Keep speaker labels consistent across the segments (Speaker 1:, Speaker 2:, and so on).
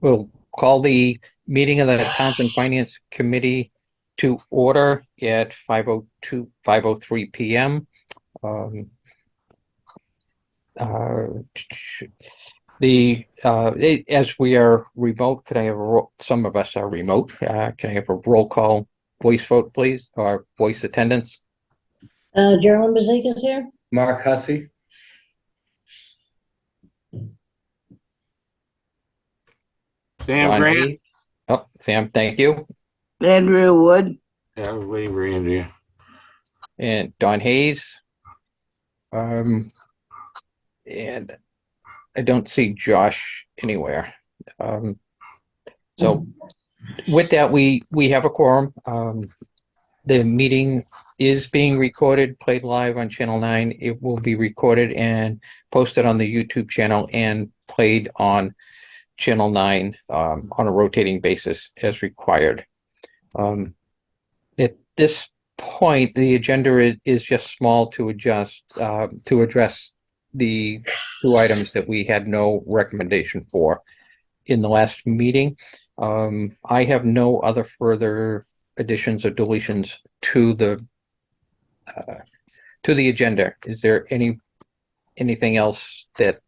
Speaker 1: We'll call the meeting of the Townsend Finance Committee to order at 5:03 p.m. Um, uh, as we are remote, could I have some of us are remote. Can I have a roll call voice vote, please, or voice attendance?
Speaker 2: Geraldine Bazika's here.
Speaker 3: Mark Hussey.
Speaker 4: Sam
Speaker 1: Don
Speaker 4: Grant.
Speaker 1: Hayes. Oh, Sam, thank you.
Speaker 2: Andrea Wood.
Speaker 4: Yeah, I was waiting for Andrea.
Speaker 1: And Don Hayes. And I don't see Josh anywhere. So with that, we have a quorum. The meeting is being recorded, played live on Channel 9. It will be recorded and posted on the YouTube channel and played on Channel 9 on a rotating basis as required. At this point, the agenda is just small to adjust to address the two items that we had no recommendation for in the last meeting. I have no other further additions or deletions to the agenda. Is there anything else that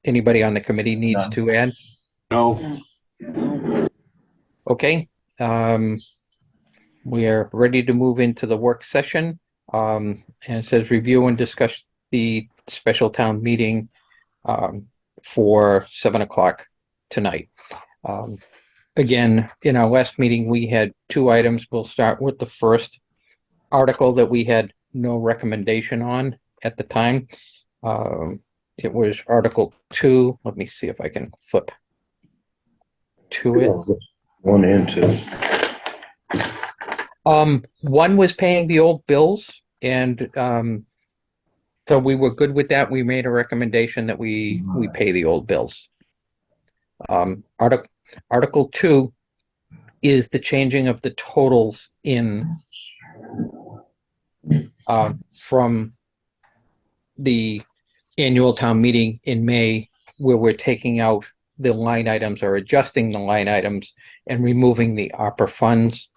Speaker 1: anybody on the committee needs to add?
Speaker 4: No.
Speaker 1: Okay. We are ready to move into the work session. And it says review and discuss the special town meeting for 7 o'clock tonight. Again, in our last meeting, we had two items. We'll start with the first article that we had no recommendation on at the time. It was Article 2. Let me see if I can flip to it.
Speaker 3: 1 and 2.
Speaker 1: One was paying the old bills, and so we were good with that. We made a recommendation that we pay the old bills. Article 2 is the changing of the totals in from the annual town meeting in May, where we're taking out the line items or adjusting the line items and removing the ARPA funds.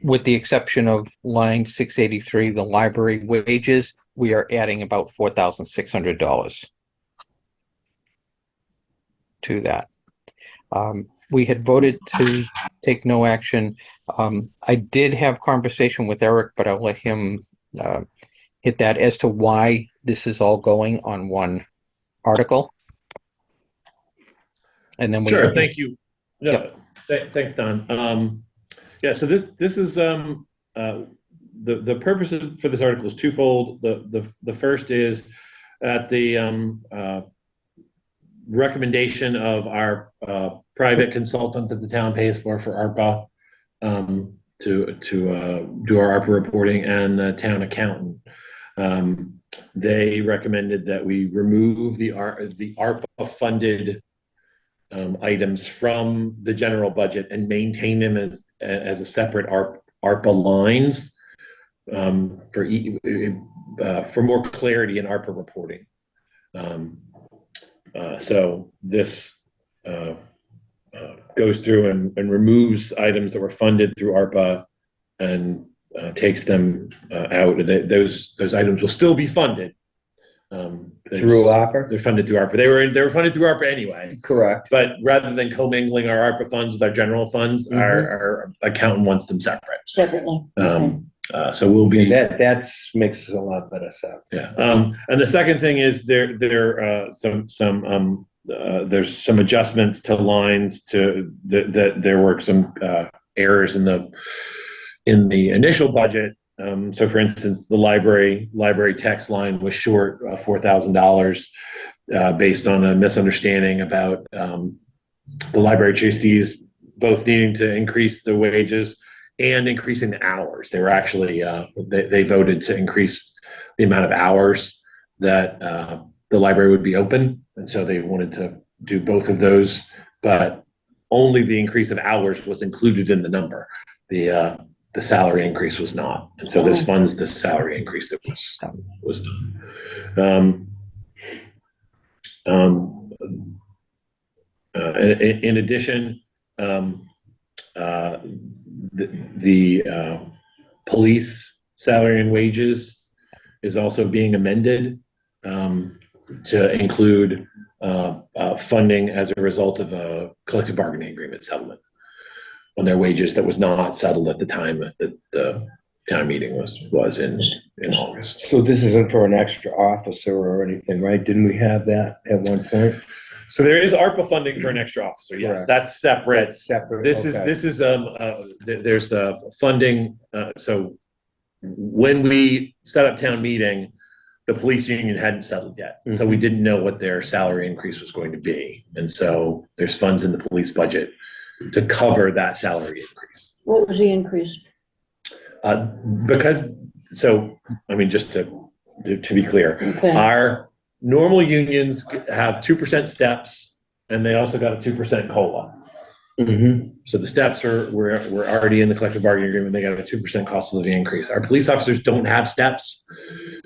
Speaker 1: With the exception of line 683, the library wages, we are adding about $4,600 to that. We had voted to take no action. I did have conversation with Eric, but I'll let him hit that as to why this is all going on one article. And then
Speaker 5: Sure, thank you. No,
Speaker 1: Yep.
Speaker 5: Thanks, Don. Yeah, so this is the purpose for this article is twofold. The first is at the recommendation of our private consultant that the town pays for ARPA to do our ARPA reporting, and the town accountant. They recommended that we remove the ARPA funded items from the general budget and maintain them as a separate ARPA lines for more clarity in ARPA reporting. So this goes through and removes items that were funded through ARPA and takes them out. Those items will still be funded.
Speaker 3: Through ARPA?
Speaker 5: They're funded through ARPA. They were funded through ARPA anyway.
Speaker 3: Correct.
Speaker 5: But rather than commingling our ARPA funds with our general funds, our accountant wants them separate.
Speaker 2: Separately.
Speaker 5: So we'll be
Speaker 3: That makes a lot better sense.
Speaker 5: yeah. And the second thing is there's some adjustments to lines that there were some errors in the initial budget. So for instance, the library text line was short $4,000 based on a misunderstanding about the library trustees both needing to increase the wages and increasing the hours. They were actually they voted to increase the amount of hours that the library would be open, and so they wanted to do both of those, but only the increase of hours was included in the number. The salary increase was not, and so this funds the salary increase that was done. In addition, the police salary and wages is also being amended to include funding as a result of a collective bargaining agreement settlement on their wages that was not settled at the time that the town meeting was in August.
Speaker 3: So this isn't for an extra officer or anything, right? Didn't we have that at one point?
Speaker 5: So there is ARPA funding for an extra officer. Yes,
Speaker 3: Correct.
Speaker 5: that's separate.
Speaker 3: That's separate.
Speaker 5: There's funding. So when we set up town meeting, the police union hadn't settled yet, so we didn't know what their salary increase was going to be, and so there's funds in the police budget to cover that salary increase.
Speaker 2: What was the increase?
Speaker 5: Because I mean, just to be clear,
Speaker 2: Okay.
Speaker 5: our normal unions have 2% steps, and they also got a 2% COLA.
Speaker 3: Mm-hmm.
Speaker 5: So the steps were already in the collective bargaining agreement. They got a 2% cost of living increase. Our police officers don't have steps,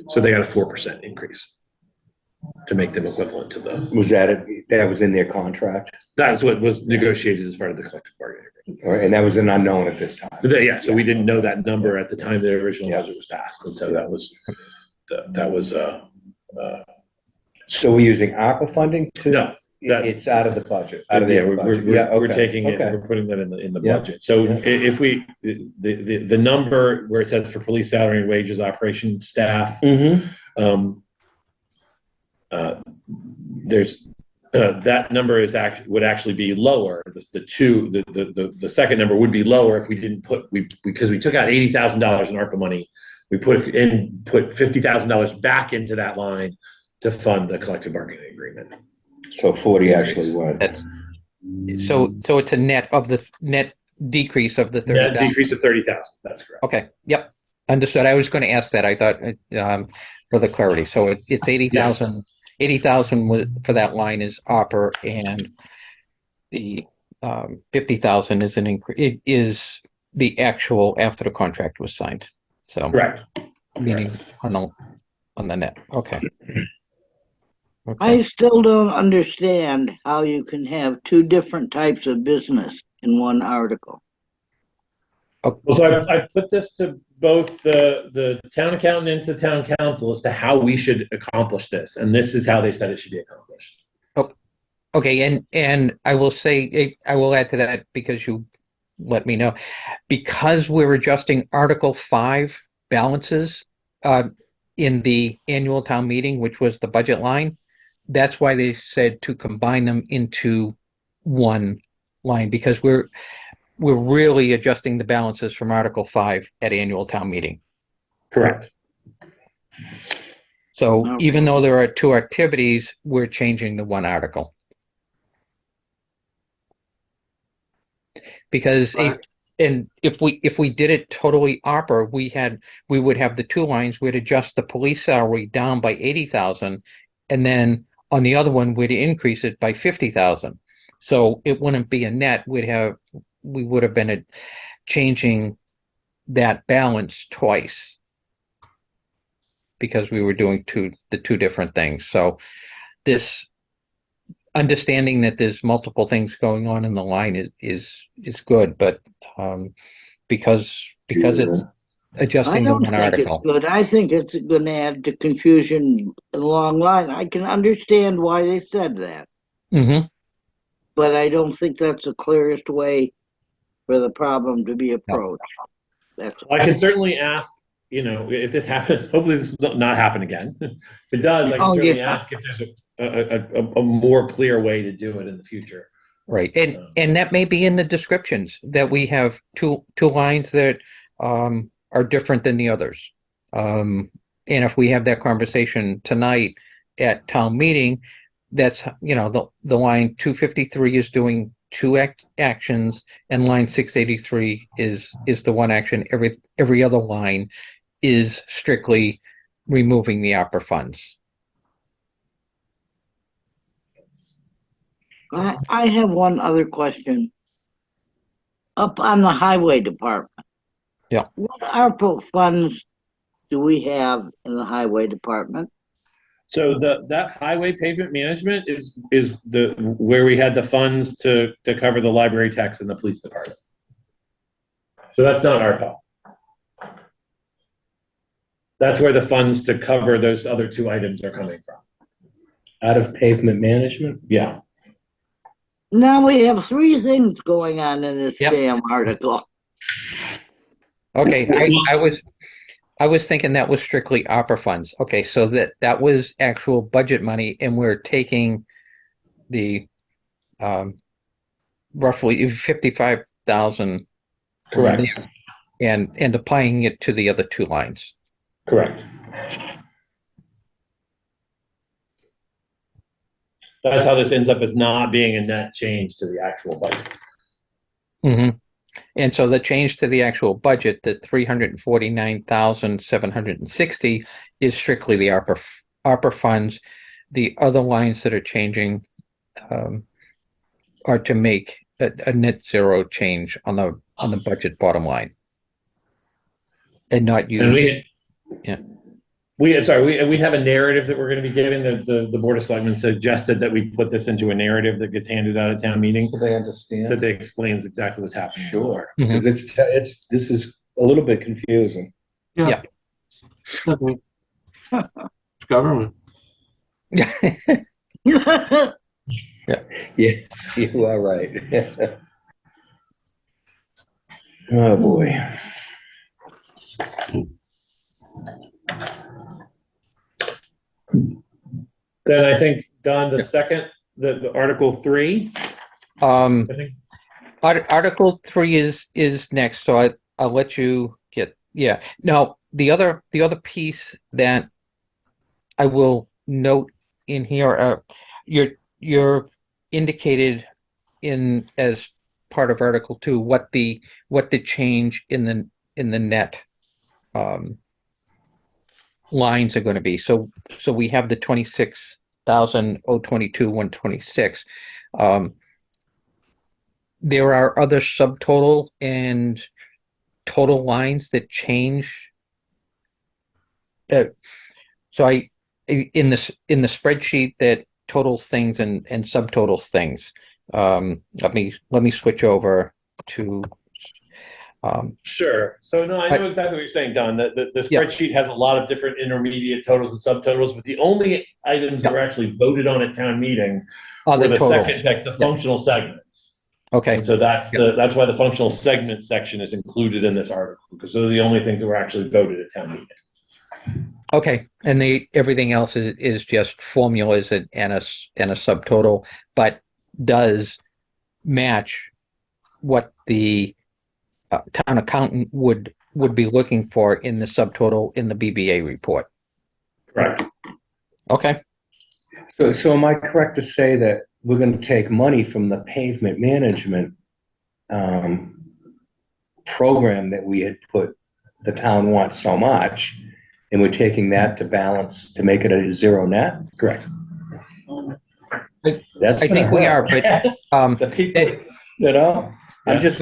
Speaker 5: so they got a 4% increase to make them equivalent to the.
Speaker 3: Was that was in their contract?
Speaker 5: That's what was negotiated as part of the collective bargaining agreement.
Speaker 3: All right, and that was an unknown at this time.
Speaker 5: Yeah, so we didn't know that number at the time the original
Speaker 3: Yeah.
Speaker 5: budget was passed, and so that was.
Speaker 3: So we're using ARPA funding to?
Speaker 5: No, that-
Speaker 3: It's out of the budget. Out of
Speaker 5: Yeah,
Speaker 3: their budget. Yeah,
Speaker 5: we're
Speaker 3: okay,
Speaker 5: taking it,
Speaker 3: okay.
Speaker 5: we're putting that in the
Speaker 3: Yeah.
Speaker 5: budget. So
Speaker 3: Yeah.
Speaker 5: if we, the number where it says for police salary and wages, operation staff,
Speaker 3: Mm-hmm.
Speaker 5: there's, that number would actually be lower. The second number would be lower if we didn't because we took out $80,000 in ARPA money. We put $50,000 back into that line to fund the collective bargaining agreement.
Speaker 3: So 40 actually went.
Speaker 1: That's so it's a net decrease of the
Speaker 5: Yeah,
Speaker 1: 30,000.
Speaker 5: decrease of 30,000. That's correct.
Speaker 1: Okay, yep, understood. I was going to ask that. I thought for the clarity. So it's 80,000. 80,000 for that line is ARPA, and the 50,000 is an increase. It is the actual after the contract was signed. So
Speaker 5: Correct.
Speaker 1: meaning on the net. Okay.
Speaker 2: I still don't understand how you can have two different types of business in one article.
Speaker 5: Well, so I put this to both the town accountant and to the town council as to how we should accomplish this, and this is how they said it should be accomplished.
Speaker 1: Okay, and I will say, I will add to that because you let me know, because we're adjusting Article 5 balances in the annual town meeting, which was the budget line. That's why they said to combine them into one line, because we're really adjusting the balances from Article 5 at annual town meeting.
Speaker 5: Correct.
Speaker 1: So
Speaker 2: Okay.
Speaker 1: even though there are two activities, we're changing the one article. Because and if we did it totally ARPA, we would have the two lines. We'd adjust the police salary down by 80,000, and then on the other one we'd increase it by 50,000. So it wouldn't be a net. We would have been changing that balance twice because we were doing the two different things. So this understanding that there's multiple things going on in the line is good, but because it's
Speaker 2: I
Speaker 1: adjusting the
Speaker 2: don't
Speaker 1: one
Speaker 2: think it's
Speaker 1: article.
Speaker 2: good. I think it's going to add to confusion in the long line. I can understand why they said that,
Speaker 1: Mm-hmm.
Speaker 2: but I don't think that's the clearest way for the problem to be approached. That's
Speaker 5: I can certainly ask, if this happens, hopefully this will not happen again. If it does, I can
Speaker 2: Oh,
Speaker 5: certainly
Speaker 2: yeah.
Speaker 5: ask if there's a more clear way to do it in the future.
Speaker 1: Right, and that may be in the descriptions that we have two lines that are different than the others. And if we have that conversation tonight at town meeting, that's the line 253 is doing two actions, and line 683 is the one action. Every other line is strictly removing the ARPA funds.
Speaker 2: I have one other question. Up on the highway department.
Speaker 1: Yeah.
Speaker 2: What ARPA funds do we have in the highway department?
Speaker 5: So that highway pavement management is the, where we had the funds to cover the library tax and the police department. So that's not ARPA. That's where the funds to cover those other two items are coming from.
Speaker 3: Out of pavement management?
Speaker 5: Yeah.
Speaker 2: Now we have three things going on in this
Speaker 1: Yep.
Speaker 2: damn article.
Speaker 1: Okay, I was thinking that was strictly opera funds. Okay, so that was actual budget money, and we're taking the roughly 55,000
Speaker 5: Correct.
Speaker 1: and applying it to the other two lines.
Speaker 5: Correct. That's how this ends up as not being a net change to the actual budget.
Speaker 1: Mm-hmm. And so the change to the actual budget, the 349,760, is strictly the ARPA funds. The other lines that are changing are to make a net zero change on the budget bottom line, and not use.
Speaker 5: And we have a narrative that we're going to be giving. The Board of Selectmen suggested that we put this into a narrative that gets handed out at town meeting,
Speaker 3: So they understand?
Speaker 5: that they explains exactly what's happening.
Speaker 3: Sure,
Speaker 1: Mhm.
Speaker 3: because this is a little bit confusing.
Speaker 1: Yeah.
Speaker 4: It's government.
Speaker 3: Yes, you are right. Oh, boy.
Speaker 5: Then I think, Don, the second, the Article 3, I think.
Speaker 1: Article 3 is next, so I'll let you get. Yeah. Now the other piece that I will note in here, you're indicated in as part of Article 2 what the change in the net lines are going to be. So we have the 26,022 126. There are other subtotal and total lines that change. So in the spreadsheet that totals things and subtotals things. Let me switch over to.
Speaker 5: Sure. So no, I know exactly what you're saying, Don. The spreadsheet has a lot of different intermediate totals and subtotals, but the only items that were actually voted on at town meeting were
Speaker 1: the
Speaker 5: the
Speaker 1: total.
Speaker 5: second text, the functional segments.
Speaker 1: Okay.
Speaker 5: And so that's that's why the functional segment section is included in this article, because those are the only things that were actually voted at town meeting.
Speaker 1: Okay, and everything else is just formulas and a subtotal, but does match what the town accountant would be looking for in the subtotal in the BBA report.
Speaker 5: Correct.
Speaker 1: Okay.
Speaker 3: So am I correct to say that we're going to take money from the pavement management program that we had put, the town wants so much, and we're taking that to balance, to make it a zero net?
Speaker 5: Correct.
Speaker 3: That's
Speaker 1: I think we are, but
Speaker 3: the people,
Speaker 5: Yeah.
Speaker 3: I'm just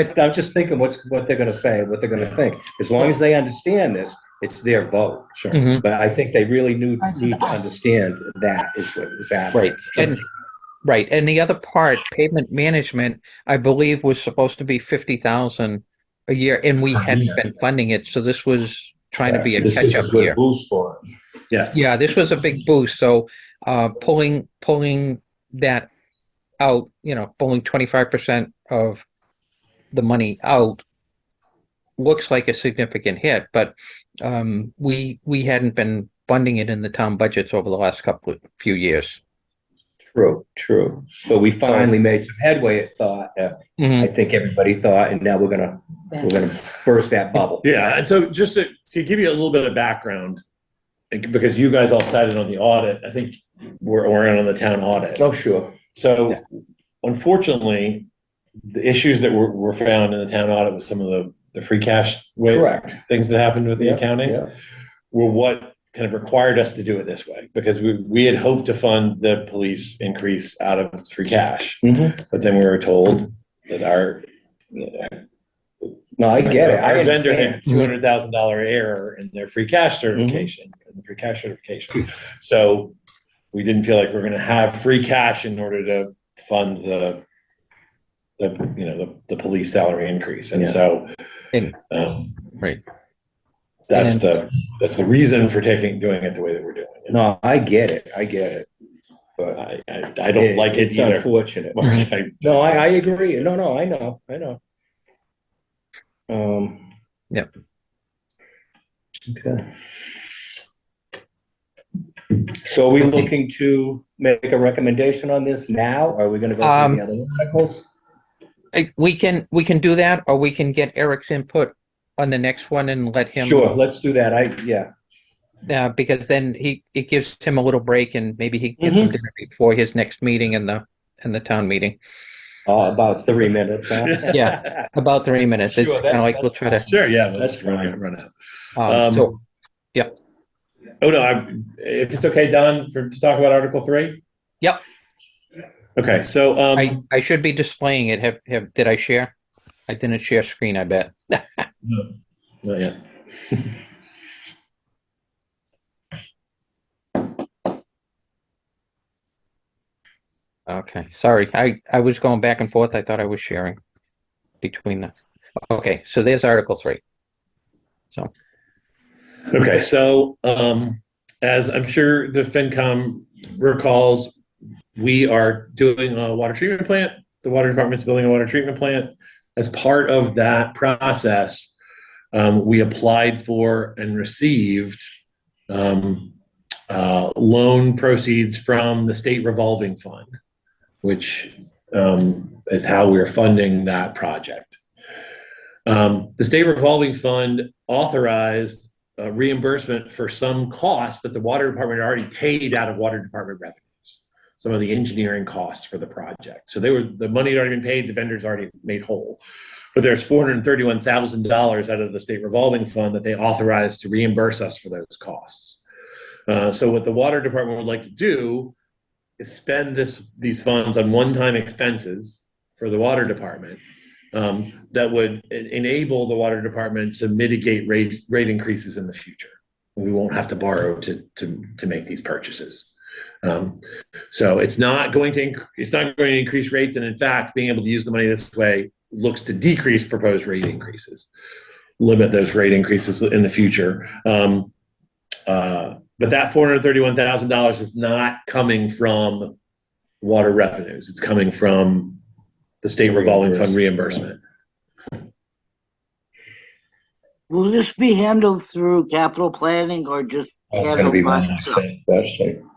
Speaker 3: thinking what they're going to say, what they're going to think. As long as they understand this, it's their vote.
Speaker 5: Sure.
Speaker 1: Mhm.
Speaker 3: But I think they really need to understand that is what is happening.
Speaker 1: Right, and the other part, pavement management, I believe was supposed to be 50,000 a year, and we hadn't been funding it, so this was trying to be a
Speaker 3: This is
Speaker 1: catch-up
Speaker 3: good
Speaker 1: year.
Speaker 3: boost for it.
Speaker 5: Yes.
Speaker 1: Yeah, this was a big boost. So pulling that out, pulling 25% of the money out looks like a significant hit, but we hadn't been funding it in the town budgets over the last few years.
Speaker 3: True. But we finally made some headway, it thought.
Speaker 1: Mhm.
Speaker 3: I think everybody thought, and now we're gonna burst that bubble.
Speaker 5: Yeah. And so just to give you a little bit of background, because you guys all decided on the audit, I think we're in on the town audit.
Speaker 3: Oh, sure.
Speaker 5: So unfortunately, the issues that were found in the town audit with some of the free cash
Speaker 3: Correct.
Speaker 5: things that happened with the
Speaker 3: Yeah,
Speaker 5: accounting
Speaker 3: yeah.
Speaker 5: were what kind of required us to do it this way, because we had hoped to fund the police increase out of its free cash,
Speaker 3: Mhm.
Speaker 5: but then we were told that our
Speaker 3: No, I get it. I
Speaker 5: our vendor
Speaker 3: understand.
Speaker 5: had $200,000 error in their free cash certification, in the free cash certification. So we didn't feel like we are going to have free cash in order to fund the police salary increase. And
Speaker 3: Yeah.
Speaker 5: so,
Speaker 1: And-
Speaker 5: um,
Speaker 1: right.
Speaker 5: that's
Speaker 1: And-
Speaker 5: that's the reason for doing it the way that we're doing it.
Speaker 3: No, I get it, but
Speaker 5: I don't like it
Speaker 3: it's
Speaker 5: either.
Speaker 3: unfortunate.
Speaker 5: I-
Speaker 3: No, I agree. No, I know.
Speaker 1: Yep.
Speaker 3: Okay. So are we looking to make a recommendation on this now? Are we gonna go through the other articles?
Speaker 1: We can do that, or we can get Eric's input on the next one and let him.
Speaker 3: Sure, let's do that.
Speaker 1: Because then it gives him a little break, and maybe he gets some dinner before his next meeting and the town meeting.
Speaker 3: About 3 minutes, huh?
Speaker 1: Yeah. About 3 minutes. It's
Speaker 3: Sure,
Speaker 1: kind of like
Speaker 3: that's
Speaker 1: we'll try to.
Speaker 5: Sure, yeah,
Speaker 3: That's
Speaker 5: let's
Speaker 3: fine.
Speaker 5: run out.
Speaker 1: So
Speaker 5: Oh no, if it's okay, Don, to talk about Article 3?
Speaker 1: Yep.
Speaker 5: Okay, so
Speaker 1: I should be displaying it. Did I share? I didn't share screen, I bet.
Speaker 5: no, not yet.
Speaker 1: Okay, sorry. I was going back and forth. I thought I was sharing between the. Okay, so there's Article 3. So
Speaker 5: Okay, so as I'm sure the FinCom recalls, we are doing a water treatment plant. The water department's building a water treatment plant. As part of that process, we applied for and received loan proceeds from the state revolving fund, which is how we're funding that project. The state revolving fund authorized reimbursement for some costs that the water department had already paid out of water department revenues, some of the engineering costs for the project. So the money had already been paid, the vendors already made whole. But there's $431,000 out of the state revolving fund that they authorized to reimburse us for those costs. So what the water department would like to do is spend these funds on one-time expenses for the water department that would enable the water department to mitigate rate increases in the future. We won't have to borrow to make these purchases. So it's not going to increase rates, and in fact, being able to use the money this way looks to decrease proposed rate increases, limit those rate increases in the future. But that $431,000 is not coming from water revenues. It's coming from the state revolving fund reimbursement.
Speaker 2: Will this be handled through capital planning or just
Speaker 3: That's gonna be
Speaker 2: handled
Speaker 3: my
Speaker 2: by
Speaker 3: next
Speaker 2: itself?
Speaker 3: question.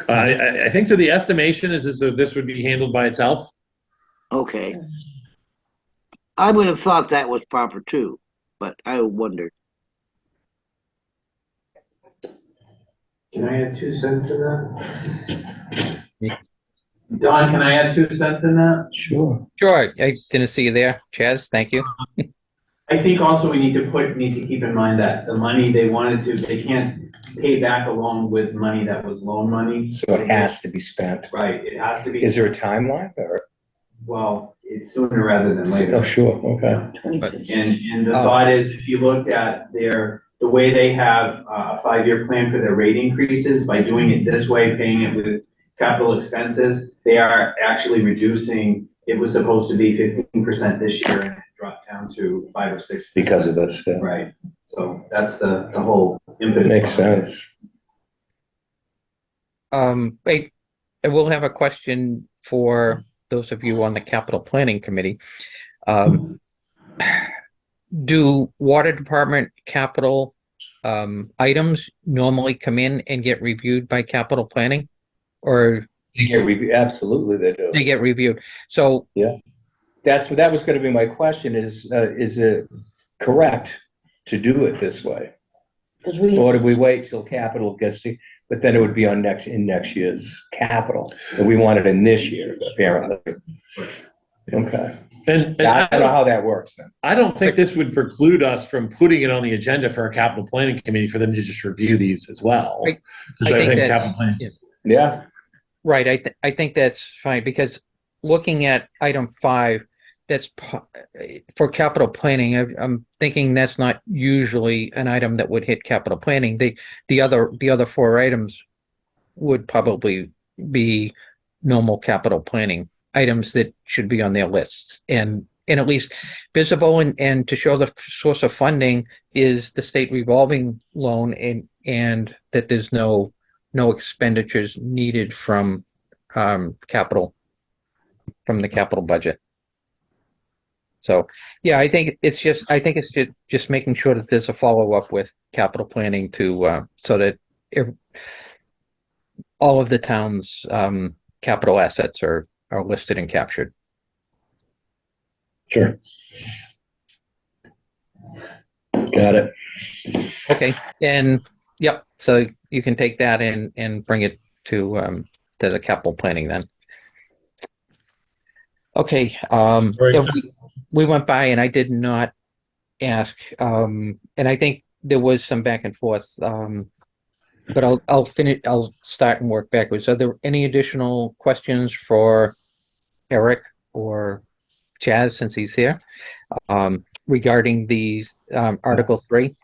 Speaker 5: I think so. The estimation is this would be handled by itself.
Speaker 2: Okay. I would have thought that was proper too, but I wondered.
Speaker 6: Can I add 2 cents in that? Don, can I add 2 cents in that?
Speaker 3: Sure.
Speaker 1: sure, I didn't see you there, Chaz. Thank you.
Speaker 6: I think also we need to keep in mind that the money they can't pay back a loan with money that was loan money.
Speaker 3: So it has to be spent.
Speaker 6: Right, it has to be.
Speaker 3: Is there a timeline or?
Speaker 6: Well, it's sooner rather than later.
Speaker 3: Oh, sure, okay.
Speaker 6: And the thought is, if you looked at the way they have a 5-year plan for their rate increases, by doing it this way, paying it with capital expenses, they are actually reducing. It was supposed to be 15% this year, and it dropped down to 5 or 6%.
Speaker 3: Because of this, yeah.
Speaker 6: Right, so that's the whole impetus.
Speaker 3: Makes
Speaker 6: behind it.
Speaker 3: sense.
Speaker 1: Wait, I will have a question for those of you on the capital planning committee. Do water department capital items normally come in and get reviewed by capital planning, or
Speaker 3: Absolutely, they do.
Speaker 1: they get reviewed? So
Speaker 3: That was gonna be my question, is it correct to do it this way? Or do we wait till capital gets to, but then it would be in next year's capital, and we want it in this year, apparently. Okay,
Speaker 5: And
Speaker 3: I don't know how that works then.
Speaker 5: I don't think this would preclude us from putting it on the agenda for a capital planning committee for them to just review these as well.
Speaker 1: I
Speaker 5: Because I
Speaker 1: think
Speaker 5: think
Speaker 1: that-
Speaker 5: capital planning.
Speaker 1: yeah.
Speaker 3: Yeah,
Speaker 1: right, I think that's fine, because looking at item 5, that's for capital planning. I'm thinking that's not usually an item that would hit capital planning. The other 4 items would probably be normal capital planning items that should be on their lists and at least visible and to show the source of funding is the state revolving loan and that there's no expenditures needed from capital from the capital budget. So yeah, I think it's just making sure that there's a follow-up with capital planning to so that all of the town's capital assets are listed and captured.
Speaker 5: Sure. Got it.
Speaker 1: Okay, and yep, so you can take that and bring it to the capital planning then. Okay,
Speaker 5: Right,
Speaker 1: yeah,
Speaker 5: so-
Speaker 1: we went by and I did not ask, and I think there was some back and forth, but I'll start and work backwards. Are there any additional questions for Eric or Chaz, since he's here, regarding these Article 3?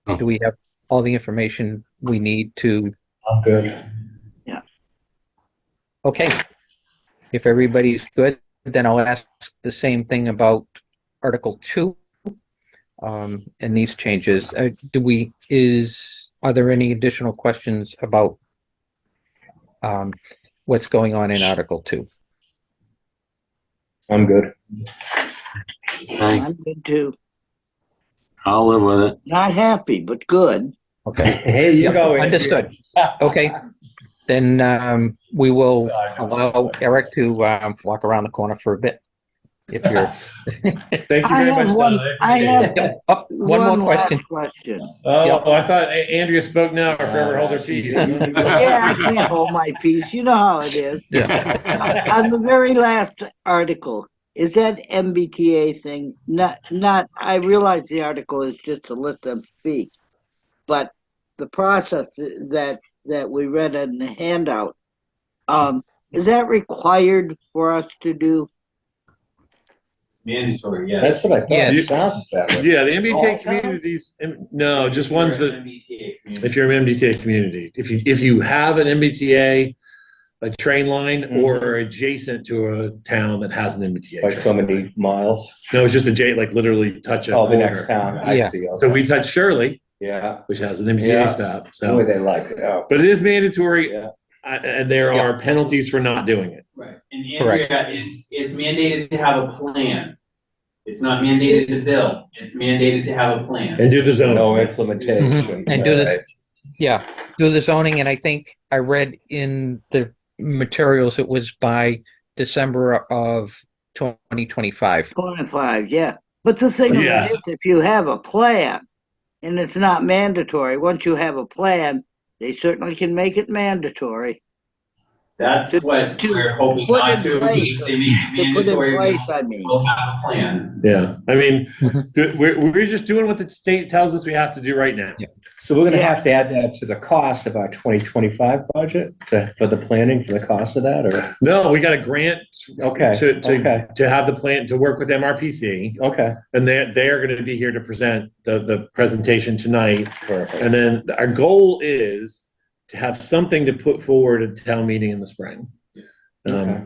Speaker 4: Oh.
Speaker 1: Do we have all the information we need to?
Speaker 3: I'm good.
Speaker 1: Okay. If everybody's good, then I'll ask the same thing about Article 2 and these changes. Are there any additional questions about what's going on in Article 2?
Speaker 3: I'm good.
Speaker 2: I'm good too.
Speaker 4: I'll live with it.
Speaker 2: Not happy, but good.
Speaker 1: Okay.
Speaker 3: Hey, you
Speaker 1: Yep,
Speaker 3: go. Andrew.
Speaker 1: understood. Okay. Then we will allow Eric to walk around the corner for a bit. If you're.
Speaker 5: Thank you
Speaker 2: I
Speaker 5: very
Speaker 2: have
Speaker 5: much,
Speaker 2: one-
Speaker 5: Don.
Speaker 2: I have-
Speaker 1: Oh, one more
Speaker 2: last
Speaker 1: question.
Speaker 2: question.
Speaker 5: Oh,
Speaker 1: Yep.
Speaker 5: I thought Andrea spoke now or forever hold her peace.
Speaker 2: Yeah, I can't hold my peace. You know how it is. On the very last article, is that MBTA thing, I realize the article is just to let them speak, but the process that we read in the handout, is that required for us to do?
Speaker 6: It's mandatory, yes.
Speaker 3: That's what I thought.
Speaker 1: Yes.
Speaker 3: It sounded that way.
Speaker 5: Yeah, the
Speaker 6: All
Speaker 5: MBTA
Speaker 6: towns?
Speaker 5: communities, no, just ones
Speaker 6: If you're
Speaker 5: that,
Speaker 6: an MBTA community.
Speaker 5: if you're an MBTA community, if you have an MBTA, a train line, or adjacent to a town that has an MBTA.
Speaker 3: By
Speaker 5: train
Speaker 3: so
Speaker 5: line.
Speaker 3: many miles.
Speaker 5: No, it's just like literally touch a
Speaker 3: Oh, the
Speaker 5: corner.
Speaker 3: next town. I
Speaker 1: Yeah.
Speaker 3: see.
Speaker 5: So
Speaker 3: Okay.
Speaker 5: we touch Shirley,
Speaker 3: Yeah.
Speaker 5: which has an MBTA
Speaker 3: Yeah.
Speaker 5: stop.
Speaker 3: Boy,
Speaker 5: So,
Speaker 3: they like it. Oh.
Speaker 5: but it is mandatory,
Speaker 3: Yeah.
Speaker 5: and there
Speaker 1: Yeah.
Speaker 5: are penalties for not doing it.
Speaker 6: Right, and
Speaker 1: Correct.
Speaker 6: Andrea, it's mandated to have a plan. It's not mandated to bill, it's mandated to have a plan.
Speaker 5: And do the zone.
Speaker 3: No implementation.
Speaker 1: And do this-
Speaker 3: Right.
Speaker 1: Yeah, do the zoning, and I think I read in the materials it was by December of 2025.
Speaker 2: 25, yeah. But the thing of it
Speaker 5: Yes.
Speaker 2: is, if you have a plan, and it's not mandatory, once you have a plan, they certainly can make it mandatory.
Speaker 6: That's what
Speaker 2: To
Speaker 6: we're hoping
Speaker 2: put
Speaker 6: not
Speaker 2: in
Speaker 6: to,
Speaker 2: place-
Speaker 6: if they make it
Speaker 2: To put in
Speaker 6: mandatory,
Speaker 2: place, I mean.
Speaker 6: we'll have a plan.
Speaker 5: Yeah, I mean,
Speaker 1: Mhm.
Speaker 5: we're just doing what the state tells us we have to do right now.
Speaker 1: Yeah.
Speaker 3: So we're gonna
Speaker 2: Yeah.
Speaker 3: have to add that to the cost of our 2025 budget for the planning, for the cost of that, or?
Speaker 5: No, we got a grant
Speaker 3: Okay, okay.
Speaker 5: to have the plan, to work with MRPC,
Speaker 3: Okay,
Speaker 5: and they're gonna be here to present the presentation tonight.
Speaker 3: perfect.
Speaker 5: And then our goal is to have something to put forward at town meeting in the spring.
Speaker 3: Okay.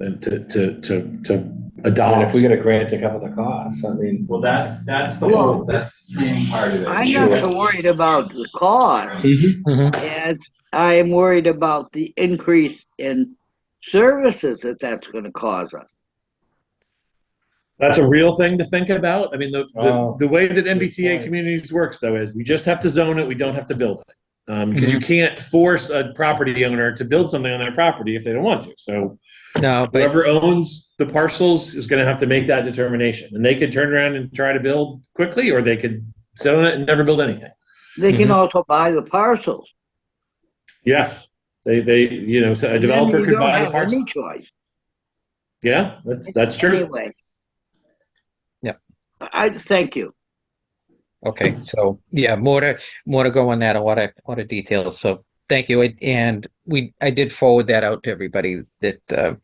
Speaker 5: And to
Speaker 3: And
Speaker 5: adopt.
Speaker 3: if we get a grant to cover the costs, I mean.
Speaker 6: Well, that's the
Speaker 2: Well,
Speaker 6: whole, that's the planning part of it.
Speaker 2: I'm
Speaker 3: Sure.
Speaker 2: not so worried about the cost
Speaker 1: Mhm.
Speaker 2: as I am worried about the increase in services that's gonna cause us.
Speaker 5: That's a real thing to think about. I mean,
Speaker 3: Oh,
Speaker 5: the way that MBTA
Speaker 3: point.
Speaker 5: communities works though is we just have to zone it, we don't have to build it. Because you can't force a property owner to build something on their property if they don't want to. So
Speaker 1: No, but
Speaker 5: whoever owns the parcels is gonna have to make that determination. And they could turn around and try to build quickly, or they could sit on it and never build anything.
Speaker 2: They can
Speaker 1: Mhm.
Speaker 2: also buy the parcels.
Speaker 5: Yes, they, so a
Speaker 2: And then
Speaker 5: developer
Speaker 2: you
Speaker 5: could
Speaker 2: don't
Speaker 5: buy the
Speaker 2: have
Speaker 5: parcel.
Speaker 2: any choice.
Speaker 5: Yeah, that's true.
Speaker 2: Anyway.
Speaker 1: Yep.
Speaker 2: I thank you.
Speaker 1: okay, so yeah, more to go on that, a lot of details. So thank you, and I did forward that out to everybody that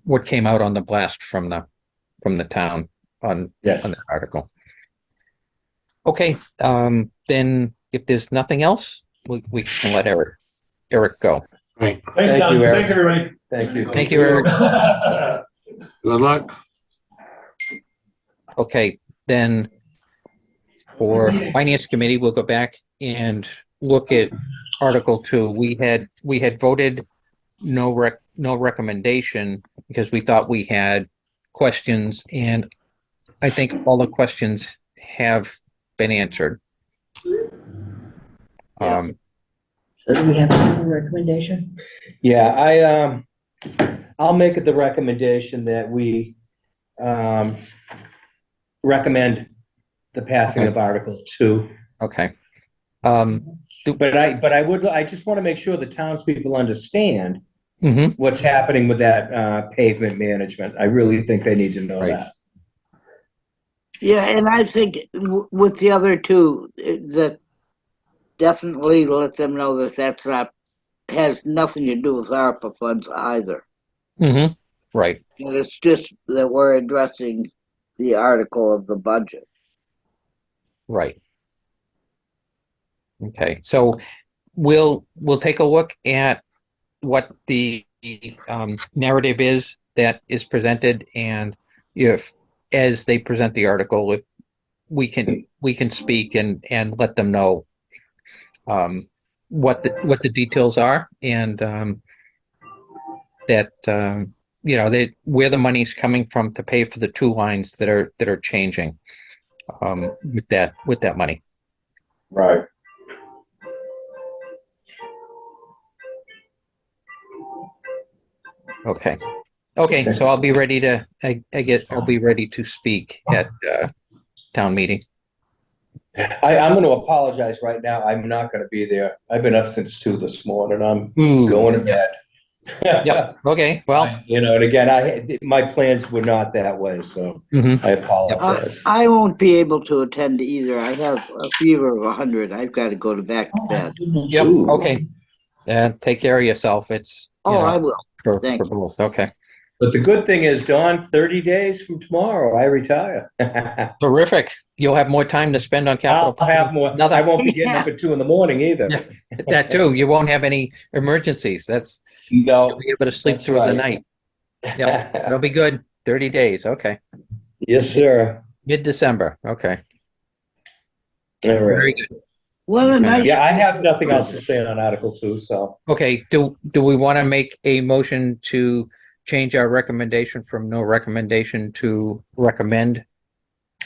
Speaker 1: what came out on the blast from the town on
Speaker 5: Yes.
Speaker 1: that article. Okay, then if there's nothing else, we can let Eric Eric go.
Speaker 4: Right.
Speaker 5: Thanks,
Speaker 3: Thank
Speaker 5: Don.
Speaker 3: you, Eric.
Speaker 5: Thanks, everybody.
Speaker 3: Thank you.
Speaker 1: Thank you, Eric.
Speaker 4: Good luck.
Speaker 1: Okay, then for Finance Committee, we'll go back and look at Article 2. We had voted no recommendation because we thought we had questions, and I think all the questions have been answered.
Speaker 2: Yeah.
Speaker 7: So do we have a recommendation?
Speaker 3: Yeah, I'll make it the recommendation that we, recommend the passing of Article 2.
Speaker 1: Okay.
Speaker 3: But I just want to make sure the townspeople understand
Speaker 1: Mhm.
Speaker 3: what's happening with that, pavement management. I really think they need to know
Speaker 1: Right.
Speaker 3: that.
Speaker 2: Yeah, and I think with the other two, that definitely let them know that that's not, has nothing to do with ARPA funds either.
Speaker 1: Mhm. Right.
Speaker 2: And it's just that we're addressing the article of the budget.
Speaker 1: Right. Okay, so we'll take a look at what the narrative is that is presented, and if, as they present the article, if we can speak and let them know what the details are, and that where the money's coming from to pay for the two lines that are changing with that money.
Speaker 3: Right.
Speaker 1: Okay. Okay, so I'll be ready to, I guess I'll be ready to speak at town meeting.
Speaker 3: I'm going to apologize right now. I'm not going to be there. I've been up since 2 this morning. I'm
Speaker 1: Ooh,
Speaker 3: going to bed.
Speaker 1: Yep, okay, well,
Speaker 3: And again, my plans were not that way, so
Speaker 1: mhm,
Speaker 3: I apologize.
Speaker 2: I won't be able to attend either. I have a fever of 100. I've got to go back to bed.
Speaker 1: yep,
Speaker 3: Ooh.
Speaker 1: okay. Take care of yourself. It's,
Speaker 2: Oh, I will.
Speaker 1: for
Speaker 2: thank you.
Speaker 1: both, okay.
Speaker 3: But the good thing is, Dawn, 30 days from tomorrow, I retire.
Speaker 1: Terrific. You'll have more time to spend on capital.
Speaker 3: I'll have more.
Speaker 1: Another-
Speaker 3: I won't be getting up at 2 in the morning either.
Speaker 1: Yeah. That too, you won't have any emergencies. You'll
Speaker 3: No.
Speaker 1: be able to sleep
Speaker 3: That's
Speaker 1: through the
Speaker 3: right.
Speaker 1: night. That'll be good. 30 days, okay.
Speaker 3: Yes, sir.
Speaker 1: Mid-December, okay.
Speaker 3: All
Speaker 1: Very
Speaker 3: right.
Speaker 1: good.
Speaker 2: What a
Speaker 1: Okay.
Speaker 2: nice.
Speaker 3: Yeah, I have nothing else to say on Article 2, so.
Speaker 1: Okay, do we want to make a motion to change our recommendation from no recommendation to recommend?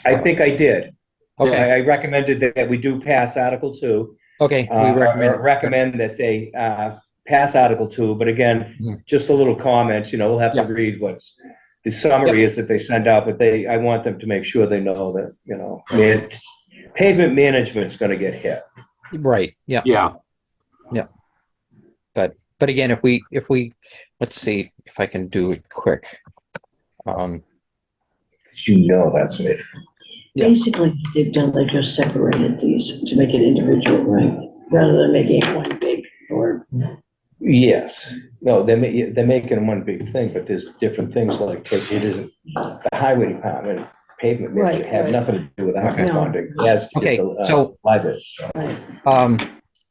Speaker 3: I think I did.
Speaker 1: Okay,
Speaker 3: I recommended that we do pass Article 2.
Speaker 1: okay, we recommend.
Speaker 3: Recommend that they pass Article 2, but again,
Speaker 1: Mhm.
Speaker 3: just a little comment, we'll have to
Speaker 1: Yeah.
Speaker 3: read what's, the summary is that they send out, but I want them to make sure they know that, pavement management's gonna get hit.
Speaker 1: Right, yeah,
Speaker 4: Yeah.
Speaker 1: but again, if we, let's see if I can do it quick.
Speaker 3: That's it.
Speaker 1: Yeah.
Speaker 7: Basically, what they've done, they just separated these to make it individual, right? Rather than making it one big or.
Speaker 3: Yes, no, they're making one big thing, but there's different things like, it isn't, the highway department, pavement management
Speaker 7: Right,
Speaker 3: have
Speaker 7: right.
Speaker 3: nothing to do with
Speaker 1: Okay.
Speaker 3: ARPA funding. It has to
Speaker 1: Okay,
Speaker 3: do with
Speaker 1: so-
Speaker 3: library.
Speaker 7: Right.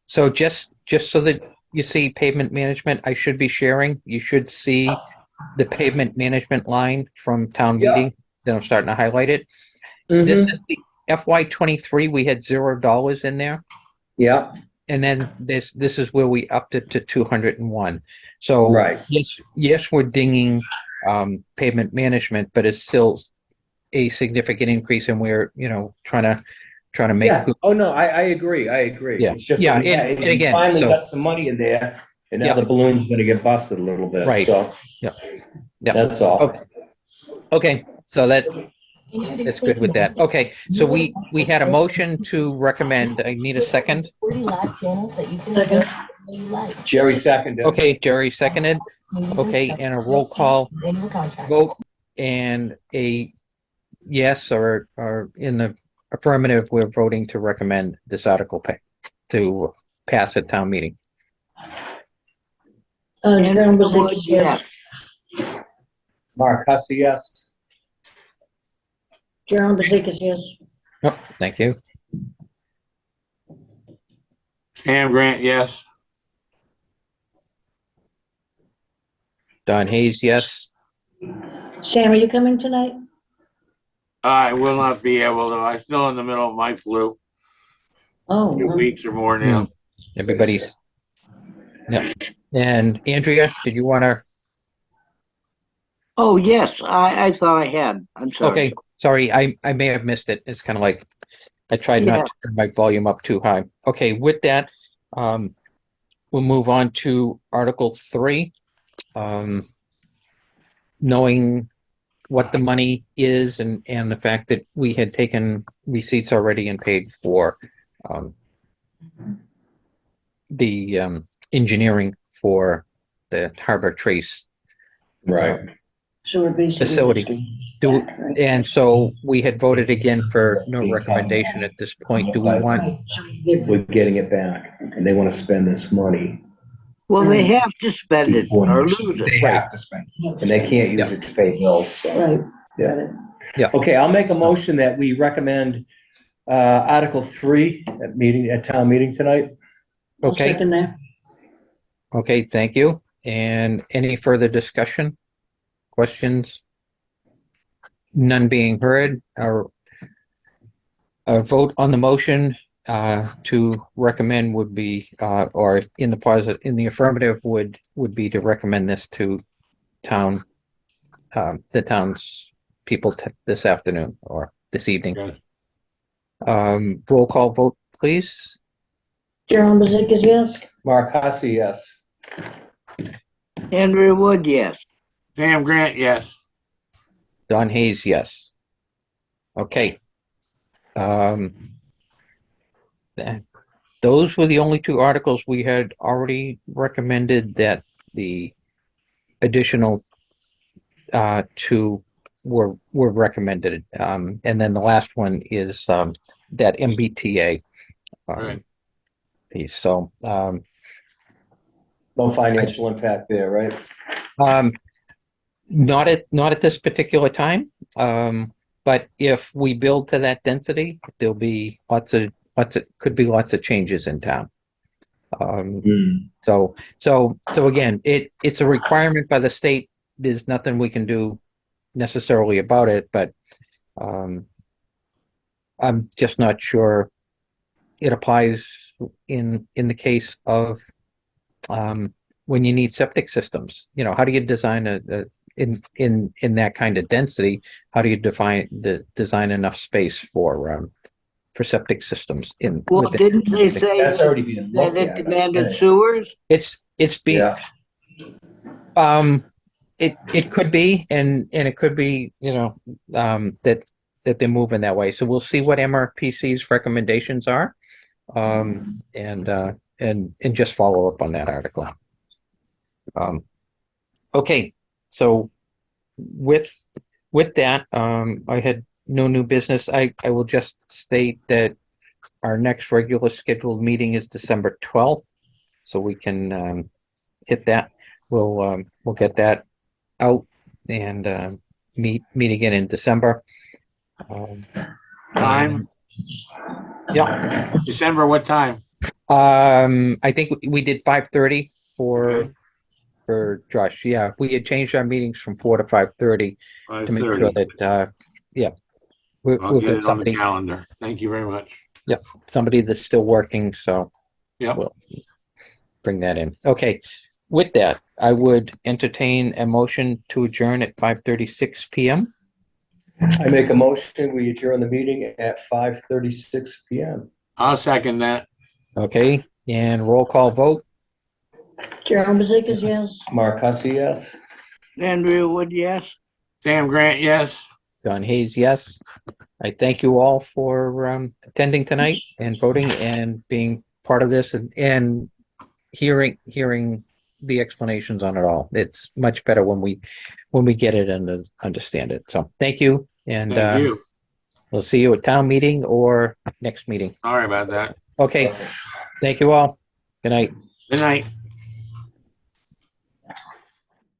Speaker 1: So just so that you see pavement management, I should be sharing, you should see the pavement management line from town
Speaker 3: Yeah.
Speaker 1: meeting. Then I'm starting to highlight it. This is the FY '23, we had $0 in there.
Speaker 3: Yeah,
Speaker 1: And then this is where we upped it to 201. So
Speaker 3: right.
Speaker 1: yes, we're dinging pavement management, but it's still a significant increase, and we're trying to make
Speaker 3: Yeah.
Speaker 1: good.
Speaker 3: Oh, no, I agree.
Speaker 1: Yeah.
Speaker 3: It's just,
Speaker 1: Yeah,
Speaker 3: that,
Speaker 1: and
Speaker 3: we
Speaker 1: again,
Speaker 3: finally
Speaker 1: so-
Speaker 3: got some money in there, and now
Speaker 1: Yeah.
Speaker 3: the balloon's gonna get busted a little bit,
Speaker 1: Right.
Speaker 3: so.
Speaker 1: Yeah. Yeah.
Speaker 3: That's all.
Speaker 1: Okay. Okay, so that's good with that. Okay, so we had a motion to recommend. I need a second.
Speaker 3: Jerry seconded.
Speaker 1: Okay, Jerry seconded. Okay, and a roll call vote, and a yes or in the affirmative, we're voting to recommend this article to pass at town meeting.
Speaker 7: Carolyn
Speaker 2: Wood,
Speaker 7: Bozakis, yes.
Speaker 2: yes.
Speaker 3: Mark Hussey, yes.
Speaker 7: Carolyn Bozakis, yes.
Speaker 1: Oh, thank you.
Speaker 4: Sam Grant, yes.
Speaker 1: Don Hayes, yes.
Speaker 7: Sam, are you coming tonight?
Speaker 4: I will not be able to. I'm still in the middle of my flu.
Speaker 7: Oh,
Speaker 4: 2 weeks or more now.
Speaker 1: Everybody's, yeah. And Andrea, did you want to?
Speaker 2: Oh, yes, I thought I had. I'm sorry.
Speaker 1: Okay, sorry, I may have missed it. It's kind of like, I tried
Speaker 2: Yeah.
Speaker 1: not to turn my volume up too high. Okay, with that, we'll move on to Article 3. Knowing what the money is and the fact that we had taken receipts already and paid for the engineering for the Harbor Trace
Speaker 5: Right.
Speaker 7: so we're basically.
Speaker 1: Facility. Do, and so we had voted again for no recommendation at this point. Do we want,
Speaker 3: We're getting it back, and they want to spend this money.
Speaker 2: Well, they have to spend it
Speaker 3: before
Speaker 2: or
Speaker 3: next-
Speaker 2: lose it.
Speaker 3: They have to spend it, and they can't use it to pay bills, so.
Speaker 7: Right.
Speaker 3: Yeah.
Speaker 7: Got it.
Speaker 3: Okay, I'll make a motion that we recommend Article 3 at town meeting tonight.
Speaker 7: I'll
Speaker 1: okay,
Speaker 7: second that.
Speaker 1: okay, thank you. And any further discussion? Questions? None being heard. Our vote on the motion to recommend would be, or in the affirmative would be to recommend this to town, the town's people this afternoon or this evening.
Speaker 4: Okay.
Speaker 1: Roll call vote, please.
Speaker 7: Carolyn Bezikas, yes?
Speaker 3: Mark Hussey, yes.
Speaker 2: Andrea Wood, yes.
Speaker 4: Sam Grant, yes.
Speaker 1: Don Hayes, yes. Okay. Those were the only two articles we had already recommended that the additional two were recommended. And then the last one is that MBTA
Speaker 4: Right.
Speaker 1: piece. So
Speaker 3: No financial impact there, right?
Speaker 1: not at this particular time. But if we build to that density, there'll be could be lots of changes in town. So again, it's a requirement by the state. There's nothing we can do necessarily about it, but I'm just not sure it applies in the case of when you need septic systems. You know, how do you design in that kind of density? How do you design enough space for septic systems in?
Speaker 2: Well, didn't they say
Speaker 3: That's already been
Speaker 2: that
Speaker 3: looked
Speaker 2: it
Speaker 3: at.
Speaker 2: demanded sewers?
Speaker 1: It's being
Speaker 3: Yeah.
Speaker 1: it could be, and it could be, you know, that they're moving that way. So we'll see what MRPC's recommendations are, and just follow up on that article. Okay, so with that, I had no new business. I will just state that our next regular scheduled meeting is December 12th, so we can hit that. We'll get that out and meet again in December.
Speaker 4: Time?
Speaker 1: Yeah.
Speaker 4: December, what time?
Speaker 1: I think we did 5:30
Speaker 4: Okay.
Speaker 1: for Josh. Yeah, we had changed our meetings from 4 to 5:30 to make sure
Speaker 4: 5:30.
Speaker 1: that we'll
Speaker 4: I'll get
Speaker 1: get
Speaker 4: it on the
Speaker 1: somebody
Speaker 4: calendar. Thank you very much.
Speaker 1: that's still working. So
Speaker 4: Yep.
Speaker 1: we'll bring that in. Okay. With that, I would entertain a motion to adjourn at 5:36 p.m.
Speaker 3: I make a motion, we adjourn the meeting at 5:36 PM.
Speaker 4: I'll second that.
Speaker 1: Okay, and roll call vote.
Speaker 7: Carolyn Bezikas, yes?
Speaker 3: Mark Hussey, yes.
Speaker 2: Andrea Wood, yes.
Speaker 4: Sam Grant, yes.
Speaker 1: Don Hayes, yes. I thank you all for attending tonight and voting and being part of this and hearing the explanations on it all. It's much better when we get it and understand it. So thank you, and
Speaker 4: Thank you.
Speaker 1: we'll see you at town meeting or next meeting.
Speaker 4: Sorry about that.
Speaker 1: Okay, thank you all. Good night.
Speaker 4: Good night.